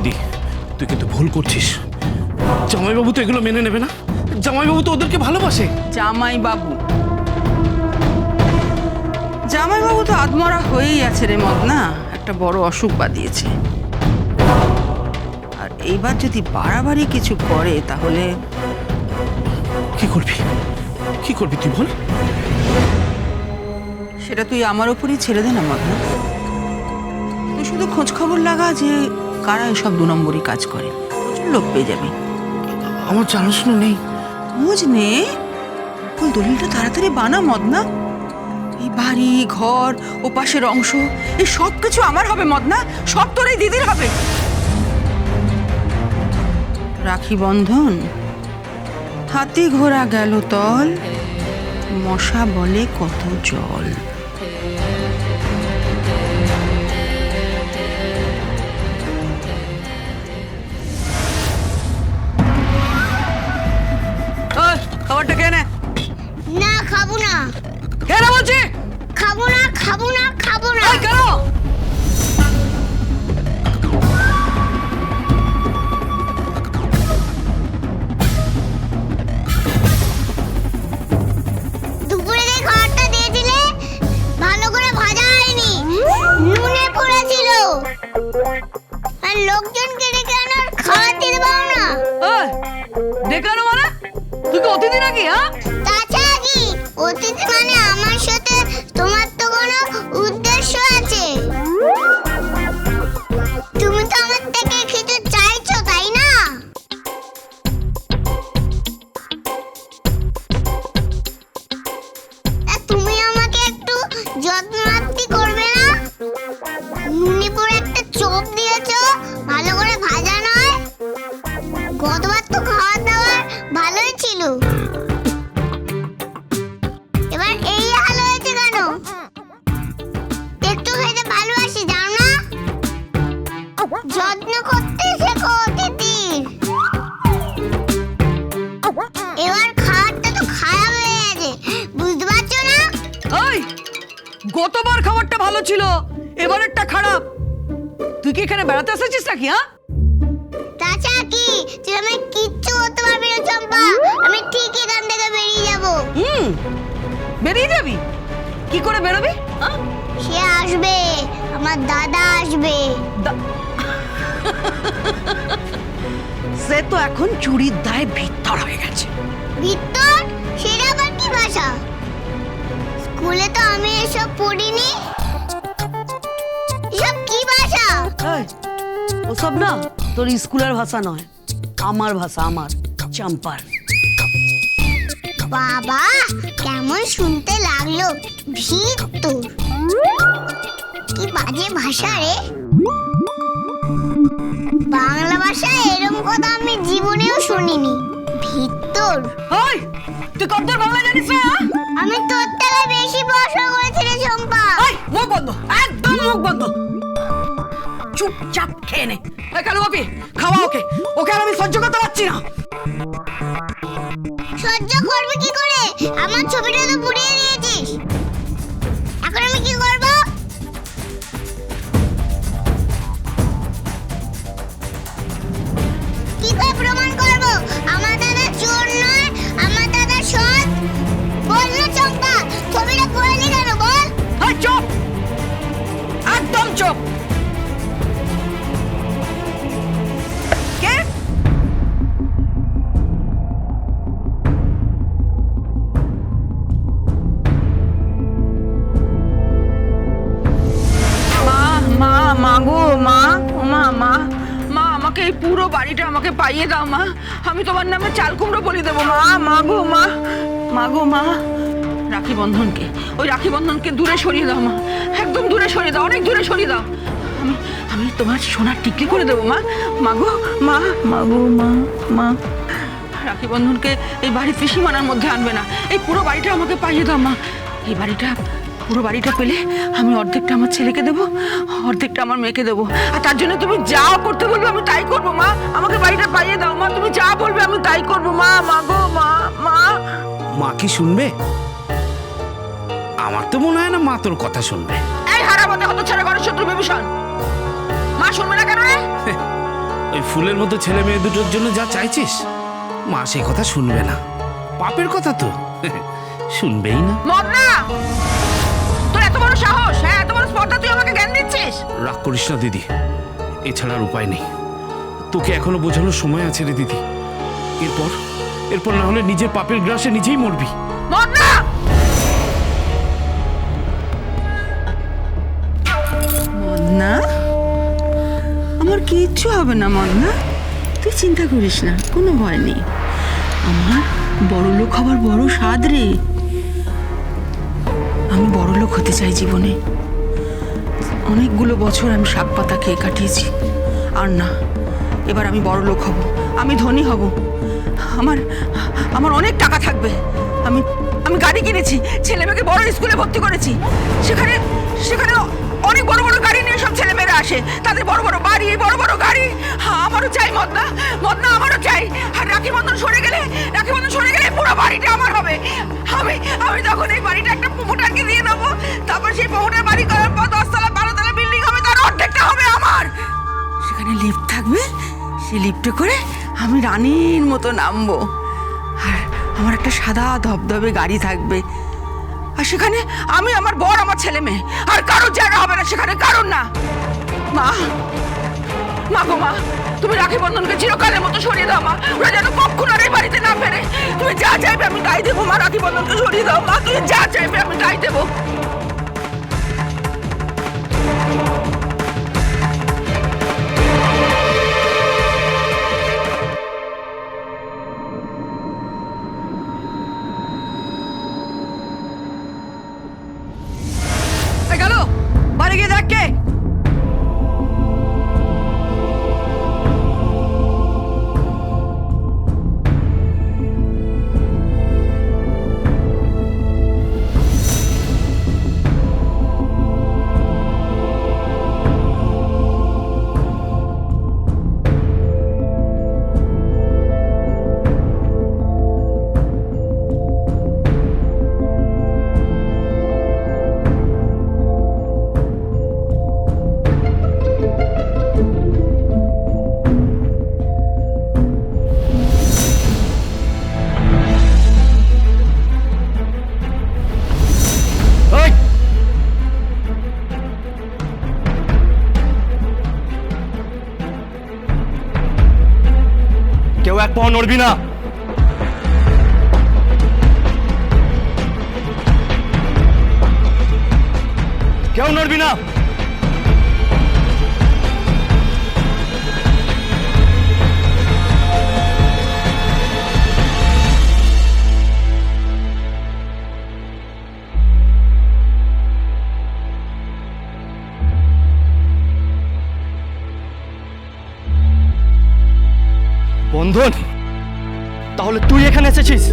দিদি, তুই কিন্তু ভুল করছিস। জামাইবাবু তো এগুলো মেনে নেবে না। জামাইবাবু তো ওদেরকে ভালোবাসে। জামাইবাবু জামাইবাবু তো আত্মরা হয়েই আছে রে মদনা, একটা বড় অসুখ বাঁধিয়েছে। আর এইবার যদি বাড়াবাড়ি কিছু করে তাহলে কি করবি? কি করবি তুই বল? সেটা তুই আমার উপরই ছেড়ে দে না মদনা। তুই শুধু খোঁজ খবর লাগা যে কারা এসব 2 নম্বরই কাজ করে, প্রচুর লোক পেয়ে যাবি। আমার জানাশোনা নেই। খোঁজ নে, ওই দলিলটা তাড়াতাড়ি বানা মদনা। এই বাড়ি ঘর ও পাশের অংশ এই সব কিছু আমার হবে মদনা, সব তোর এই দিদির হবে। রাখি বন্ধন, হাতি ঘোড়া গেল তল, মশা বলে কত জল। খাবারটা কে না খাবো না, কেন বলছি? খাবো না, খাবো না, খাবো না। কেন? দুপুরে যে খাবারটা দিয়েছিলে ভালো করে ভাজা হয়নি, নুনে পড়েছিল। আর লোকজনকে ডেকে আনার খাবার দিতে পারো না। দেখানো মানে তুই কি অতিথি নাকি? হ্যাঁ, তাছাড়া কি অতিথি মানে আমার সাথে তোমার তো কোনো উদ্দেশ্য আছে। তুমি তো আমার থেকে কিছু চাইছো, তাই না? তা তুমি আমাকে একটু যত্নার্থী করবে না? নুনি পরে একটা চোপ দিয়েছো, ভালো করে ভাজা নয়। গতবার তো খাওয়া দাওয়া ভালোই ছিল, এবার এই হাল হয়েছে কেন? একটু খেতে ভালোবাসি, জানো না? যত্ন করতে শেখো অতিথির। এবার খাবারটা তো খারাপ হয়ে গেছে, বুঝতে পারছো না? ওই গতবার খাবারটা ভালো ছিল, এবারেরটা খারাপ। তুই কি এখানে বেড়াতে এসেছিস নাকি? হ্যাঁ, তাছাড়া কি তুই আমায় কিচ্ছু করতে পারবি না চম্পা, আমি ঠিক এখান থেকে বেরিয়ে যাবো। বেরিয়ে যাবি? কি করে বেরোবি? হ্যাঁ, সে আসবে, আমার দাদা আসবে। সে তো এখন চুরির দায়ে ভিতর হয়ে গেছে। ভিতর? সেটা আবার কি ভাষা? স্কুলে তো আমি এসব পড়িনি। এসব কি ভাষা? ওসব না তোর স্কুলের ভাষা নয়, আমার ভাষা, আমার চম্পার। বাবা কেমন শুনতে লাগলো, ভিতর। কি বাজে ভাষা রে। বাংলা ভাষায় এরকম কথা আমি জীবনেও শুনিনি। ভিতর? ওই তুই কত বাংলা জানিস না? আমি তোর থেকে বেশি পড়াশোনা করেছি রে চম্পা। ওই মুখ বন্ধ, একদম মুখ বন্ধ, চুপচাপ খেয়ে নে। কেন বাপি, খাওয়া ওকে, ওকে আর আমি সহ্য করতে পারছি না। সহ্য করবি কি করে? আমার ছবিটা তো পুড়িয়ে দিয়েছিস, এখন আমি কি করব? কি করে প্রমাণ করব আমার দাদা চোর নয়, আমার দাদা সৎ? বল না চম্পা, ছবিটা পুড়ালি কেন বল? এই চুপ, একদম চুপ। কে? আমাকে এই পুরো বাড়িটা আমাকে পাইয়ে দাও মা, আমি তোমার নামে চাল কুমড়ো বলি দেবো মা। মা গো মা, রাখি বন্ধনকে, ওই রাখি বন্ধনকে দূরে সরিয়ে দাও মা, একদম দূরে সরিয়ে দাও, অনেক দূরে সরিয়ে দাও। আমি আমি তোমার সোনার টিকলি করে দেবো মা। গো মা, রাখি বন্ধনকে এই বাড়ির ত্রিসীমানার মধ্যে আনবে না, এই পুরো বাড়িটা আমাকে পাইয়ে দাও মা। এই বাড়িটা, পুরো বাড়িটা পেলে আমি অর্ধেকটা আমার ছেলেকে দেবো, অর্ধেকটা আমার মেয়েকে দেবো। আর তার জন্য তুমি যা করতে বলবে আমি তাই করবো মা। আমাকে বাড়িটা পাইয়ে দাও মা, তুমি যা বলবে আমি তাই করবো মা। গো মা। মা কি শুনবে? আমার তো মনে হয় না মা তোর কথা শুনবে। এই হারামতে হতো ছেড়ে ঘরের শত্রু বিভীষণ, মা শুনবে না কেন রে? ওই ফুলের মতো ছেলে মেয়ে দুটোর জন্য যা চাইছিস, মা সে কথা শুনবে না। পাপের কথা তো শুনবেই না। মদনা, তোর এত বড় সাহস, হ্যাঁ এত বড় স্পর্ধা, তুই আমাকে জ্ঞান দিচ্ছিস? রাগ করিস না দিদি, এছাড়া আর উপায় নেই। তোকে এখনো বোঝানোর সময় আছে রে দিদি। এরপর না হলে নিজের পাপের গ্রাসে নিজেই মরবি। মদনা! মদনা, আমার কিচ্ছু হবে না মদনা, তুই চিন্তা করিস না, কোনো ভয় নেই। আমার বড় লোক হবার বড় স্বাদ রে। আমি বড় লোক হতে চাই জীবনে। অনেকগুলো বছর আমি শাক পাতা খেয়ে কাটিয়েছি, আর না, এবার আমি বড় লোক হব, আমি ধনী হব, আমার অনেক টাকা থাকবে। আমি গাড়ি কিনেছি, ছেলে মেয়েকে বড় স্কুলে ভর্তি করেছি, সেখানে অনেক বড় বড় গাড়ি নিয়ে সব ছেলেমেয়েরা আসে, তাদের বড় বড় বাড়ি, বড় বড় গাড়ি। হ্যাঁ, আমারও চাই মদনা, আমারও চাই। আর রাখি বন্ধন সরে গেলে পুরো বাড়িটা আমার হবে। আমি তখন এই বাড়িটা একটা প্রমোটারকে দিয়ে নেবো, তারপর সেই প্রমোটার বাড়ি করার পর 10তলা 12তলা বিল্ডিং হবে, তার অর্ধেকটা হবে আমার। সেখানে লিফট থাকবে, সেই লিফটে করে আমি রানীর মতো নামবো, আর আমার একটা সাদা ধবধবে গাড়ি থাকবে, আর সেখানে আমি, আমার বর, আমার ছেলে মেয়ে, আর কারোর জায়গা হবে না সেখানে, কারোর না। মা গো মা, তুমি রাখি বন্ধনকে চিরকালের মতো সরিয়ে দাও মা, ওরা যেন কখনো আর এই বাড়িতে না ফেরে। তুমি যা চাইবে আমি তাই দেবো মা, রাখি বন্ধনকে সরিয়ে দাও মা, তুমি যা চাইবে আমি তাই দেবো। গেল বাড়ি গিয়ে দেখ কে। কেউ এক পাও নড়বি না। কেউ নড়বি না। বন্ধন, তাহলে তুই এখানে এসেছিস?